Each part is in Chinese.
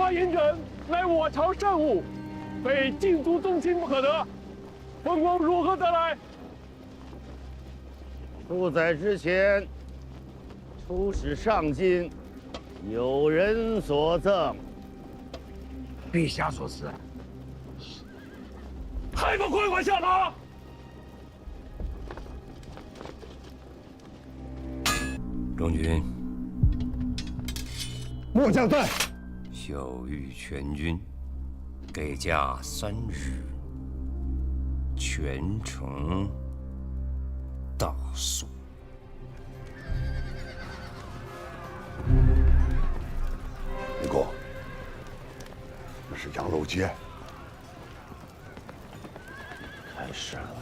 大嬴政乃我朝圣物，非尽族宗亲不可得。本宫如何得来？数载之前，出使上京，有人所赠。陛下所赐，还不快快下马！中军，末将在。秀谕全军，给假3日，全城大肃。李公，那是杨楼街。开始了。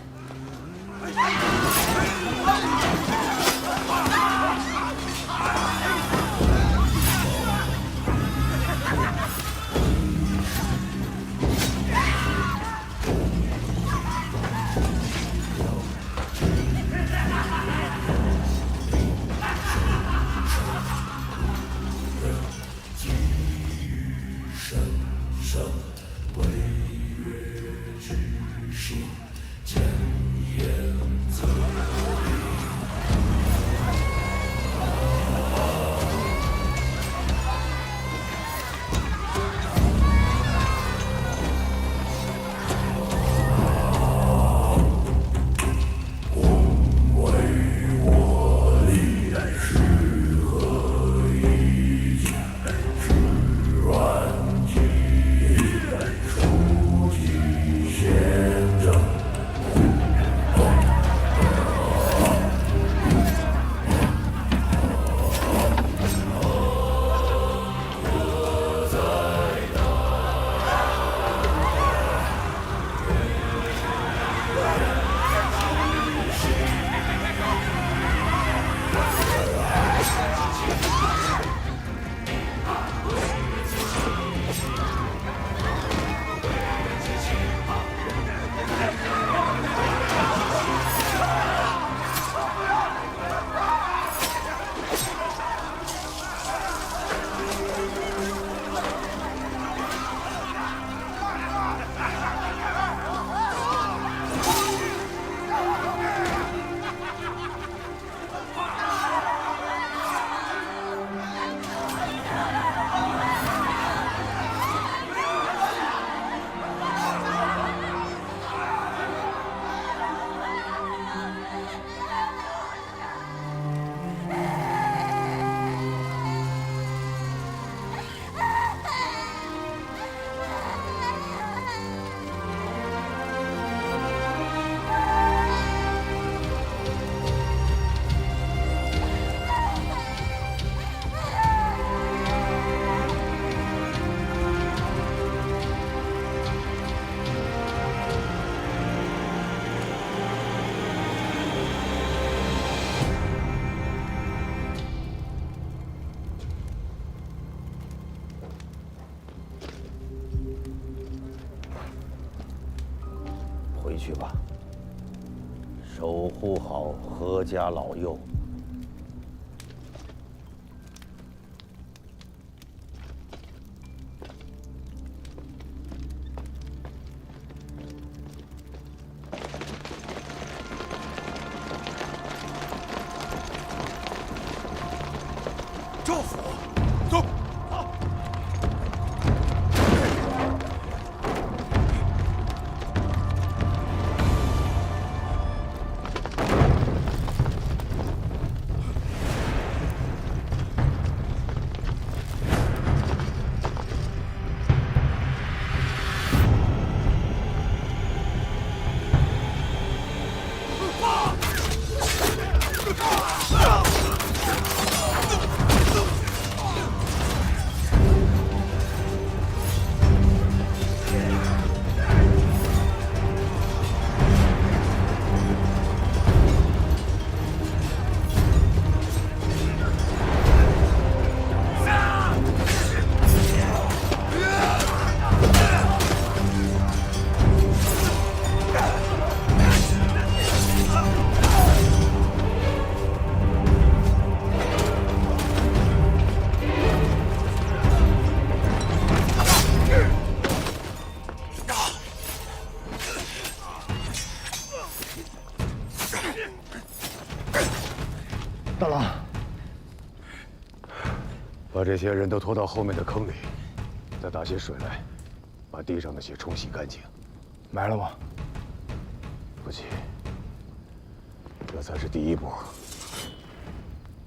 回去吧，守护好何家老幼。赵府，走。这些人都拖到后面的坑里，再打些水来，把地上的血冲洗干净。埋了吗？不急，这才是第一步，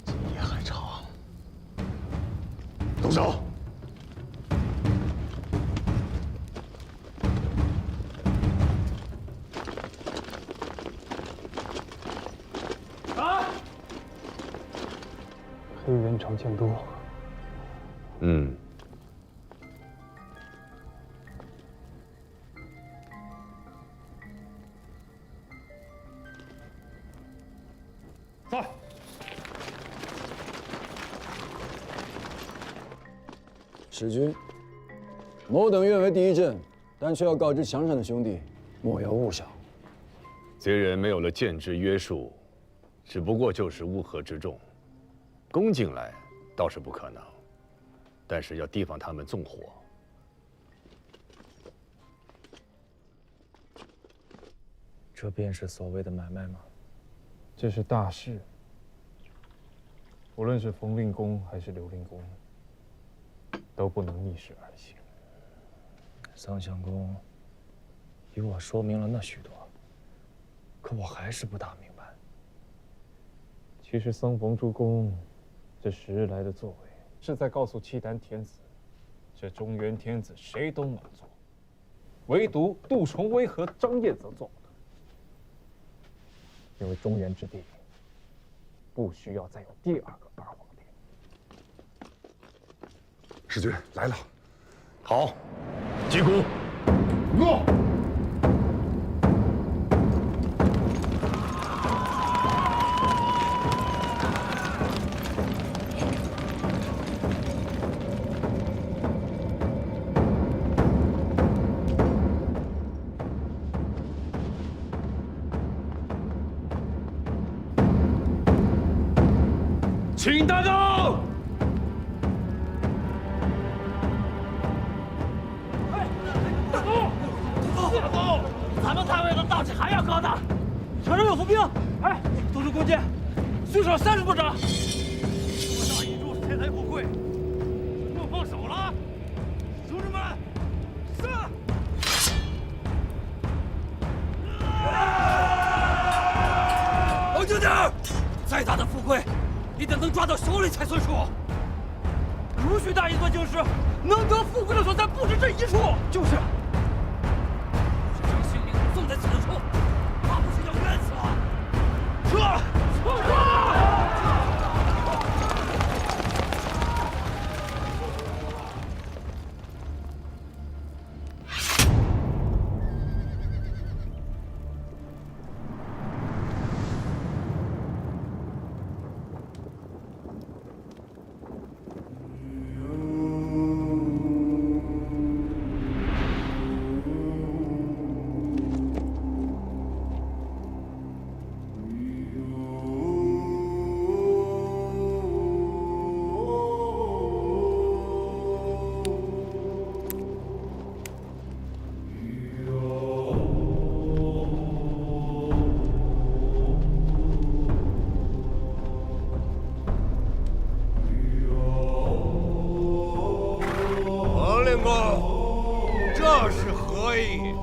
今夜还长。动手！黑猿常见多。嗯。在。使君，某等愿为第一阵，但却要告知墙上的兄弟，莫要误想。贼人没有了剑之约束，只不过就是乌合之众，攻进来倒是不可能，但是要提防他们纵火。这便是所谓的买卖吗？这是大事，无论是冯令公还是刘令公，都不能逆势而行。桑相公与我说明了那许多，可我还是不大明白。其实桑冯诸公这10日来的作为，是在告诉契丹天子，这中原天子谁都能做，唯独杜重威和张燕则做不得。因为中原之地不需要再有第2个二皇帝。使君来了，好，击鼓，诺。请带走！咱们太尉的道气还要高大。城上有伏兵，哎，都是弓箭，最少30多张。我大一柱是天才富贵，莫放手了，兄弟们，上！冷静点儿，再大的富贵，也得能抓到手里才算数。如许大一座京师，能得富贵的所在不止这一处。就是。送在此处，怕不是要冤死了！撤！令公，这是何意？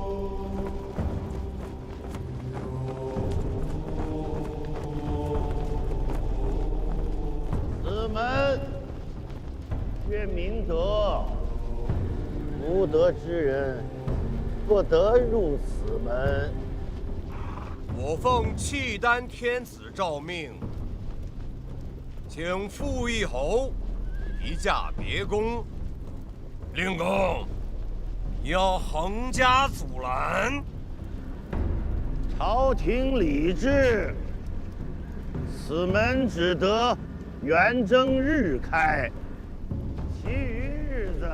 此门曰明德，无德之人不得入此门。我奉契丹天子诏命，请傅义侯移驾别宫。令公，你要横加阻拦？朝廷礼制，此门只得元正日开，其余日子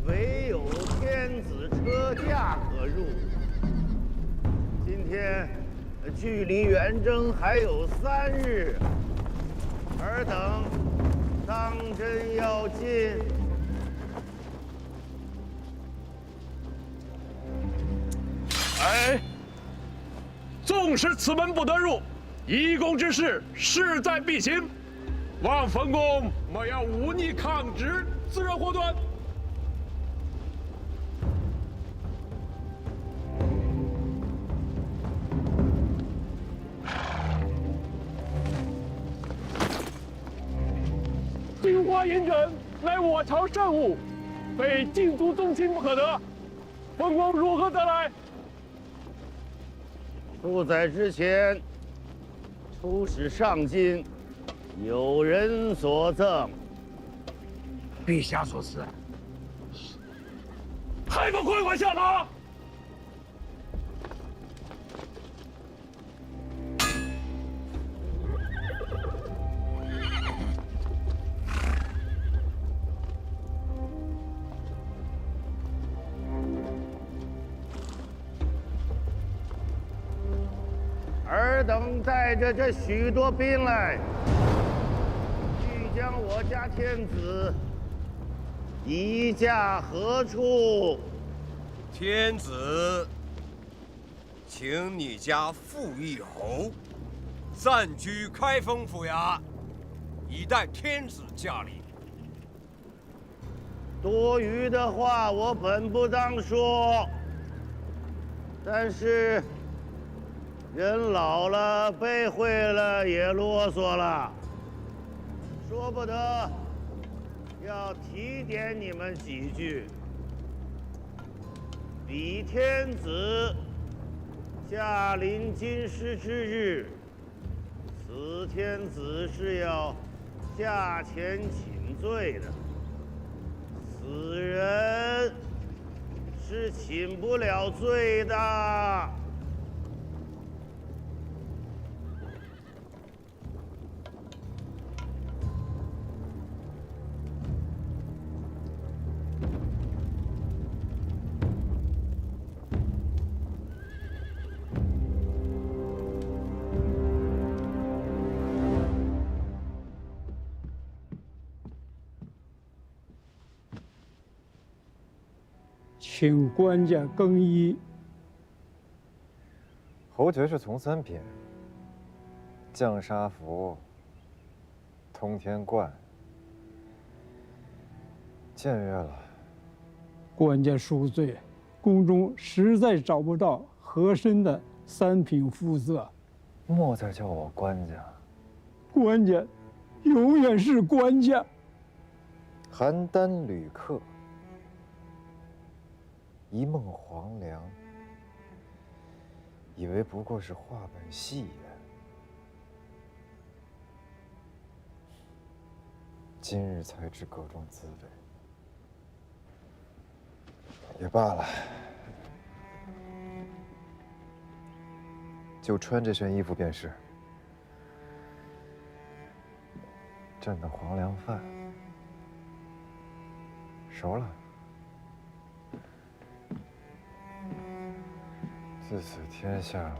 唯有天子车驾可入。今天距离元正还有3日，尔等当真要进？哎，纵使此门不得入，一公之事势在必行。望冯公莫要忤逆抗旨，自然祸端。金花银枕乃我朝圣物，非禁足宗亲不可得。冯公如何得来？出在之前，出使上京，有人所赠。陛下所赐，还不快快下马！尔等带着这许多兵来，欲将我家天子移驾何处？天子，请你家傅义侯暂居开封府衙，以待天子驾临。多余的话我本不当说，但是人老了，背会了，也啰嗦了，说不得要提点你们几句。李天子驾临京师之日，此天子是要驾前请罪的，此人是请不了罪的。请官家更衣。侯爵是从三品，降沙符，通天冠，僭越了。官家恕罪，宫中实在找不到合身的三品肤色。莫再叫我官家，官家永远是官家。邯郸旅客，一梦黄粱，以为不过是话本戏言。今日才知各种滋味。也罢了，就穿这身衣服便是。朕的黄粱饭熟了。自此天下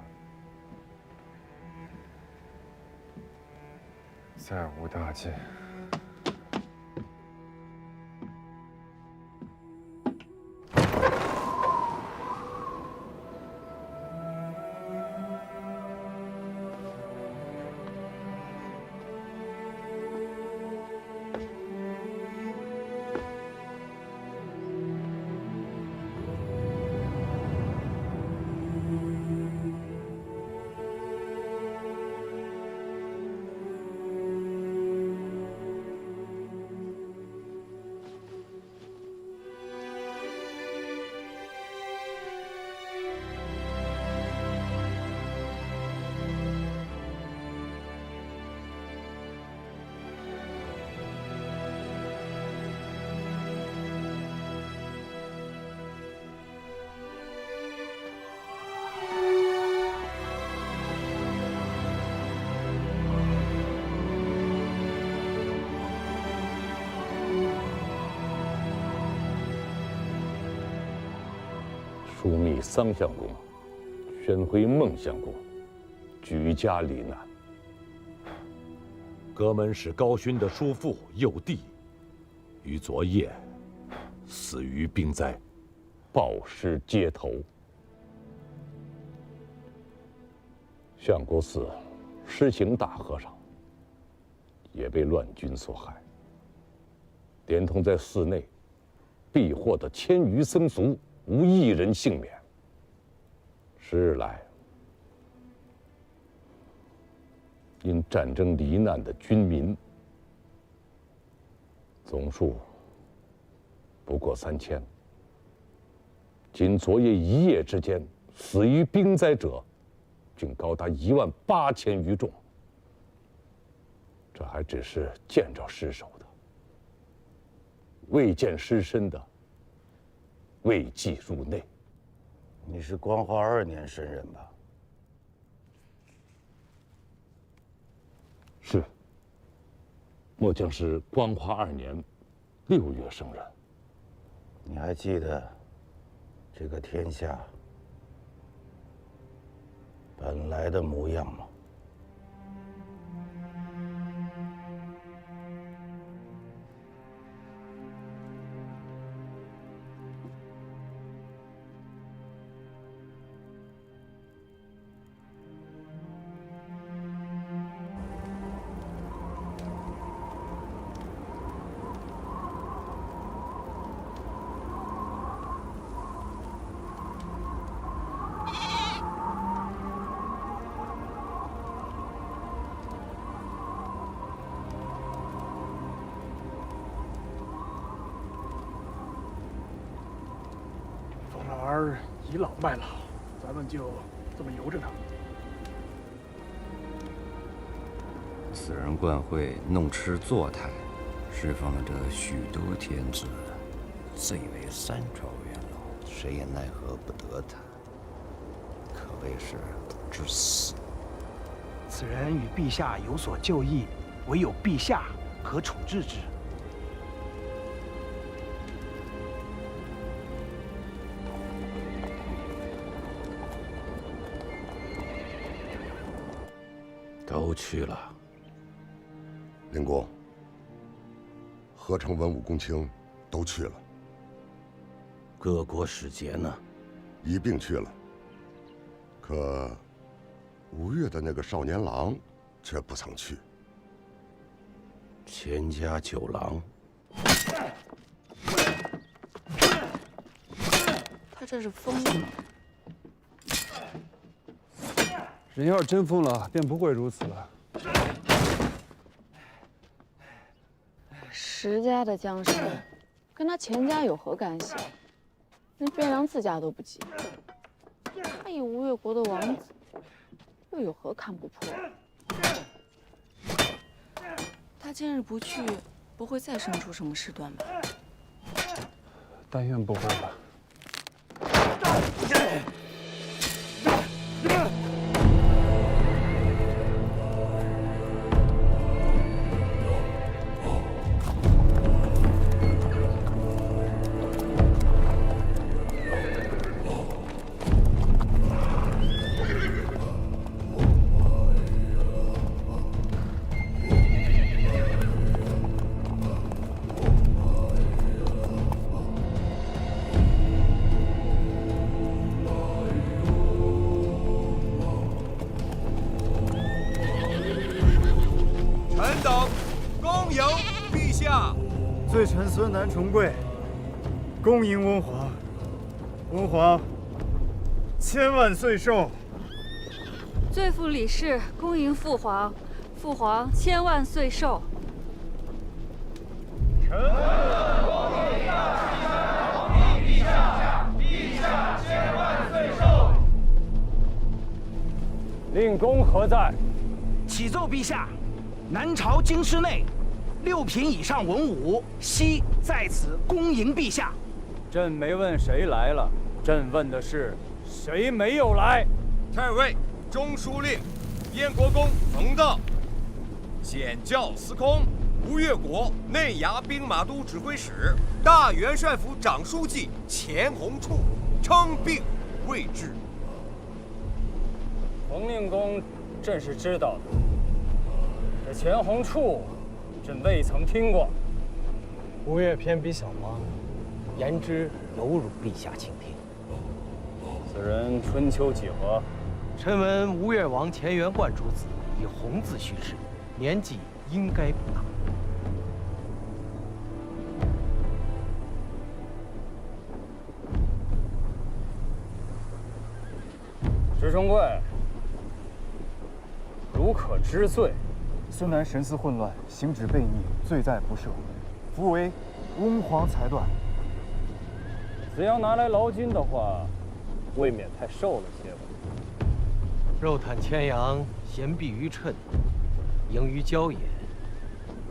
再无大奸。疏密桑相公，宣徽孟相公，举家罹难。阁门使高勋的叔父幼弟，于昨夜死于兵灾，暴尸街头。相国寺施行大和尚，也被乱军所害，连同在寺内避祸的1000余僧俗，无一人幸免。10日来，因战争罹难的军民总数不过3000。仅昨夜一夜之间，死于兵灾者，竟高达18000余众。这还只是见着尸首的，未见尸身的，未计入内。你是光化2年生人吧？是。末将是光化2年6月生人。你还记得这个天下本来的模样吗？老儿倚老卖老，咱们就这么由着他。此人惯会弄吃坐台，释放了这许多天子，自以为3朝元老，谁也奈何不得他，可谓是不知死。此人与陛下有所旧议，唯有陛下可处置之。都去了。灵公，何成文武公卿都去了，各国使节呢？一并去了。可吴越的那个少年郎却不曾去。钱家9郎，他这是疯了吗？人要是真疯了，便不会如此了。石家的江山，跟他钱家有何干系？连汴梁自家都不及，他以吴越国的王子，又有何看不破？他今日不去，不会再生出什么事端吧？但愿不会吧。罪臣孙南重贵，恭迎温皇。温皇千万岁寿。罪妇李氏恭迎父皇，父皇千万岁寿。臣恭迎陛下，陛下千万岁寿。令公何在？启奏陛下，南朝京师内6品以上文武悉在此恭迎陛下。朕没问谁来了，朕问的是谁没有来。太尉中书令燕国公冯道，检校司空吴越国内衙兵马都指挥使、大元帅府长书记钱弘处称病未治。冯令公，朕是知道的。这钱弘处，朕未曾听过。吴越偏比小王，言之有辱陛下倾听。此人春秋几何？臣闻吴越王钱元观主子，以弘字叙之，年纪应该不大。石重贵，如可知罪。孙楠神思混乱，行止悖逆，罪在不赦，夫为翁皇裁断。只要拿来劳金的话，未免太瘦了些吧。肉袒牵羊，衔璧于谶，盈于郊野，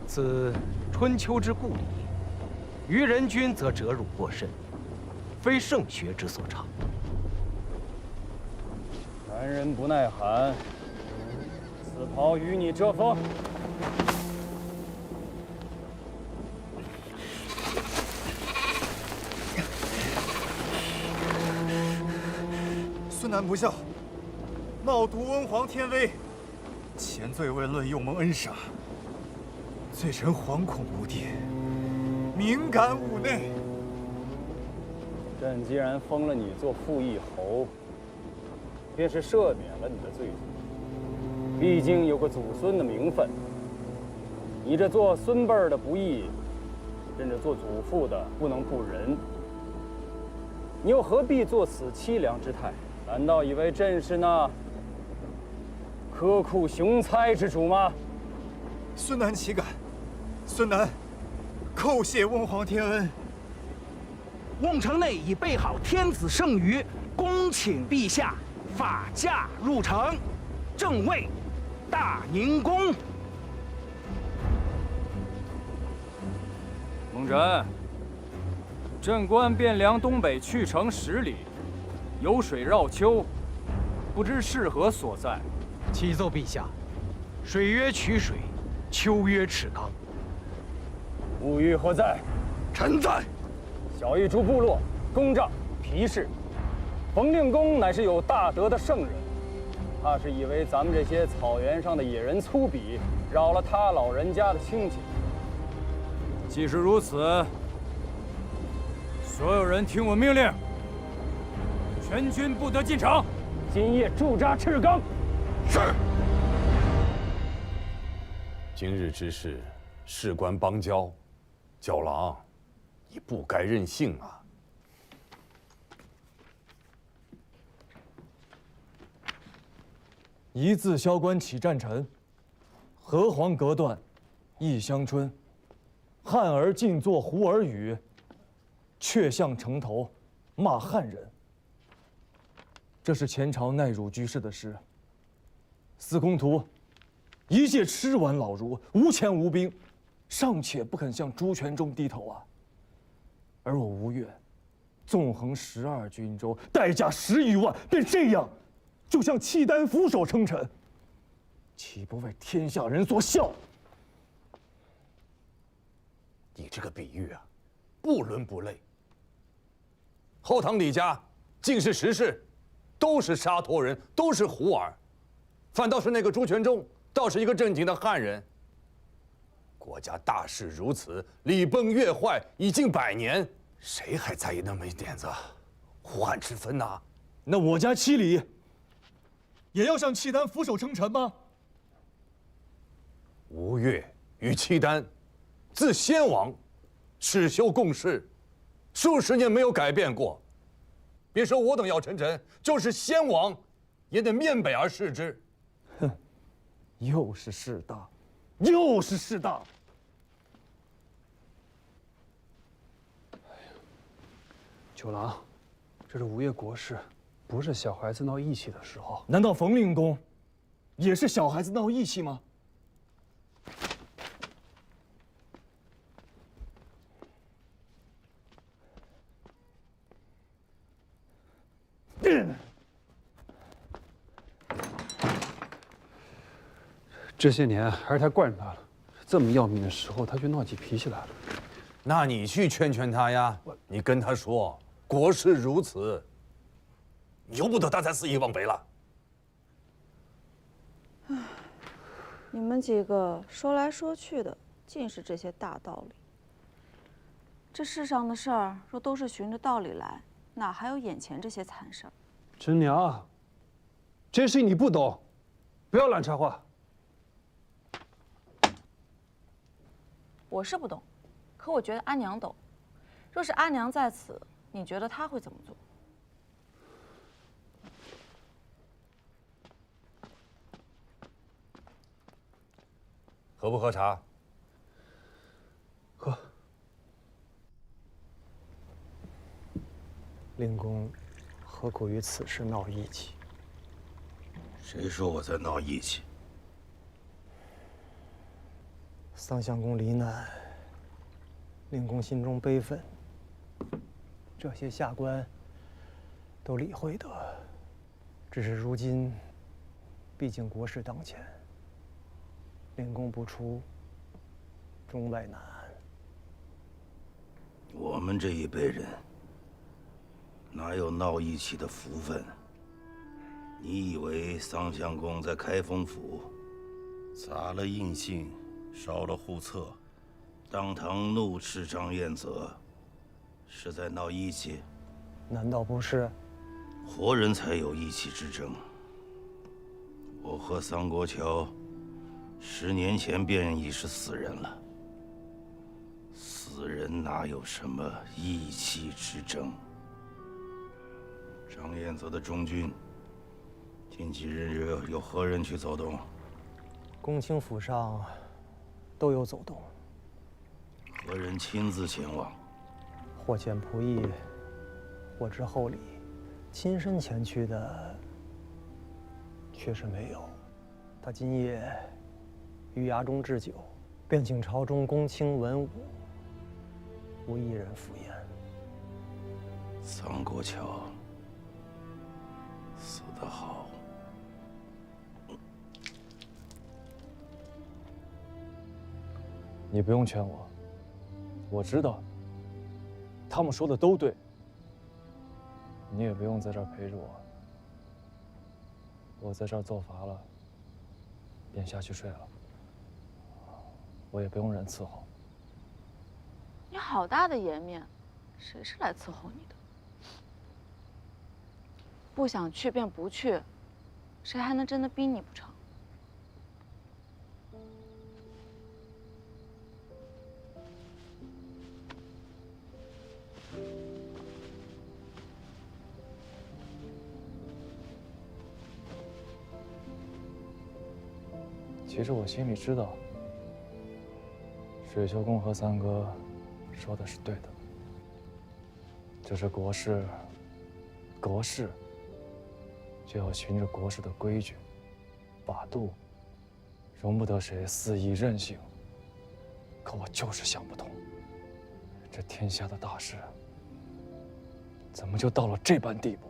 此春秋之故理。于人君则折辱过甚，非圣学之所长。男人不耐寒，此袍与你遮风。孙楠不孝，冒渎翁皇天威，前罪未论，又蒙恩赏，罪臣惶恐无定，敏感五内。朕既然封了你做傅义侯，便是赦免了你的罪责。毕竟有个祖孙的名分，你这做孙辈儿的不义，朕这做祖父的不能不仁。你又何必做此凄凉之态？难道以为朕是那苛酷雄猜之主吗？孙楠岂敢！孙楠叩谢翁皇天恩。瓮城内已备好天子圣谕，恭请陛下法驾入城，正位大宁宫。孟真，朕观汴梁东北去城10里，有水绕丘，不知是何所在？启奏陛下，水曰曲水，丘曰赤冈。物欲何在？臣在。小一诸部落公帐皮氏，冯令公乃是有大德的圣人，怕是以为咱们这些草原上的野人粗鄙，扰了他老人家的清静。既是如此，所有人听我命令，全军不得进城，今夜驻扎赤冈。是。今日之事，事关邦交，九郎，你不该任性啊！一字萧关起战臣，河黄隔断忆乡春。汉儿尽作胡儿语，却向城头骂汉人。这是前朝奈汝居士的诗。司空图一介吃完老儒，无钱无兵，尚且不肯向朱全忠低头啊。而我吴越，纵横12军州，带甲10余万，便这样，就向契丹俯首称臣，岂不为天下人所笑？你这个比喻啊，不伦不类。后唐李家尽是实事，都是沙陀人，都是胡儿，反倒是那个朱全忠，倒是一个正经的汉人。国家大势如此，礼崩乐坏已近100年，谁还在意那么一点子胡汉之分呐？那我家七里也要向契丹俯首称臣吗？吴越与契丹自先王始修共事，数十年没有改变过。别说我等要称臣，就是先王也得面北而视之。哼，又是势大，又是势大。九郎，这是吴越国事，不是小孩子闹义气的时候。难道冯令公也是小孩子闹义气吗？这些年还是他惯着他了，这么要命的时候他却闹起脾气来了。那你去劝劝他呀，你跟他说国事如此，由不得他再肆意妄为了。唉，你们几个说来说去的尽是这些大道理。这世上的事儿若都是循着道理来，哪还有眼前这些惨事儿？真娘，这事你不懂，不要乱插话。我是不懂，可我觉得阿娘懂。若是阿娘在此，你觉得她会怎么做？喝不喝茶？喝。令公何苦于此事闹义气？谁说我在闹义气？桑相公罹难，令公心中悲愤。这些下官都理会得，只是如今，毕竟国事当前，令公不出，中外难安。我们这一辈人哪有闹义气的福分？你以为桑相公在开封府砸了印信，烧了户册，当堂怒斥张彦泽，是在闹义气？难道不是？活人才有义气之争。我和桑国乔10年前便已是死人了，死人哪有什么义气之争？张彦泽的中军，近几日有何人去走动？公卿府上都有走动。何人亲自前往？或遣仆役，或至厚礼，亲身前去的确实没有。他今夜于衙中置酒，便请朝中公卿文武，无一人赴宴。桑国乔死得好。你不用劝我，我知道，他们说的都对。你也不用在这儿陪着我，我在这儿做乏了，便下去睡了。我也不用人伺候。你好大的颜面，谁是来伺候你的？不想去便不去，谁还能真的逼你不成？其实我心里知道，水秋公和三哥说的是对的。这是国事，国事就要循着国事的规矩、法度，容不得谁肆意任性。可我就是想不通，这天下的大事，怎么就到了这般地步？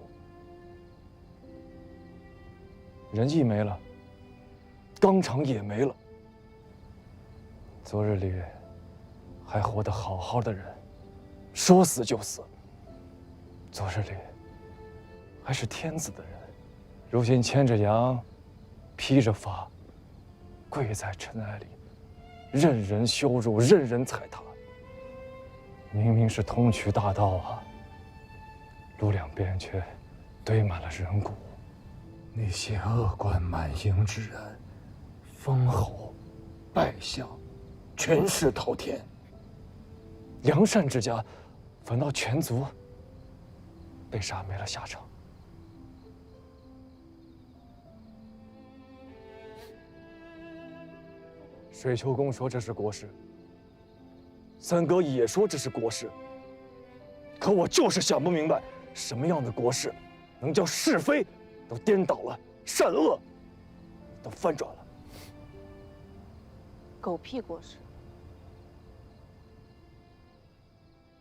仁义没了。纲常也没了。昨日里还活得好好的人，说死就死；昨日里还是天子的人，如今牵着羊，披着发，跪在尘埃里，任人羞辱，任人踩踏。明明是通衢大道啊，路两边却堆满了人骨。那些恶贯满盈之人，封侯、拜相，权势滔天。良善之家，反倒全族被杀没了下场。水秋公说这是国事，三哥也说这是国事。可我就是想不明白，什么样的国事，能叫是非都颠倒了，善恶都翻转了？狗屁国事！